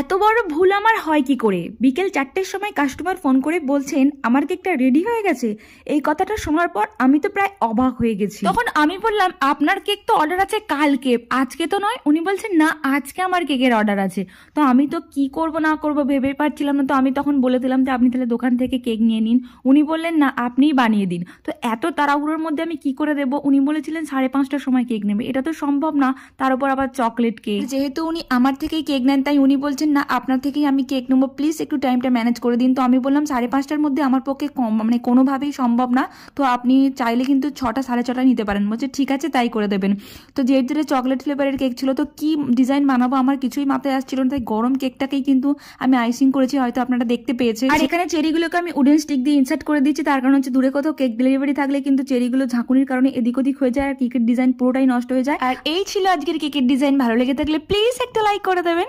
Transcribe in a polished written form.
এত বড় ভুল আমার হয় কি করে? বিকেল 4টের সময় কাস্টমার ফোন করে বলছেন আমার কেকটা রেডি হয়ে গেছে। এই কথাটা শোনার পর আমি তো প্রায় অবাক হয়ে গেছি। তখন আমি বললাম আপনার কেক তো অর্ডার আছে কালকে, আজকে তো নয়। উনি বলছেন না, আজকে আমার কেকের অর্ডার আছে। তো আমি তো কি করব না করব ভেবে পাচ্ছিলাম না। তো আমি তখন বলে দিলাম যে আপনি তাহলে দোকান থেকে কেক নিয়ে নিন। উনি বললেন না, আপনিই বানিয়ে দিন। তো এত তাড়াহুড়োর মধ্যে আমি কি করে দেবো? উনি বলেছিলেন 5:30টার সময় কেক নেবে, এটা তো সম্ভব না। তার উপর আবার চকলেট কেক। যেহেতু উনি আমার থেকেই কেক নেন, তাই উনি বলছেন না, আপনার থেকেই আমি কেক নেবো, প্লিজ একটু টাইমটা ম্যানেজ করে দিন। তো আমি বললাম 5:30টার মধ্যে আমার পক্ষে মানে কোনোভাবেই সম্ভব না। তো আপনি চাইলে কিন্তু 6টা 6:30 নিতে পারেন। বলছে ঠিক আছে, তাই করে দেবেন। তো যেহেতু চকলেট ফ্লেভারের কেক ছিল, তো কি ডিজাইন বানাবো আমার কিছুই মাথায় আসছিল না। তাই গরম কেকটাকেই কিন্তু আমি আইসিং করেছি, হয়তো আপনারা দেখতে পেয়েছেন। আর এখানে চেরিগুলোকে আমি উডেন স্টিক দিয়ে ইনসার্ট করে দিচ্ছি। তার কারণ হচ্ছে দূরে কোথাও কেক ডেলিভারি থাকলে কিন্তু চেরিগুলো ঝাঁকুনির কারণে এদিক ওদিক হয়ে যায় আর কেকের ডিজাইন পুরোটাই নষ্ট হয়ে যায়। আর এই ছিল আজকের কেকের ডিজাইন। ভালো লেগে থাকলে প্লিজ একটা লাইক করে দেবেন।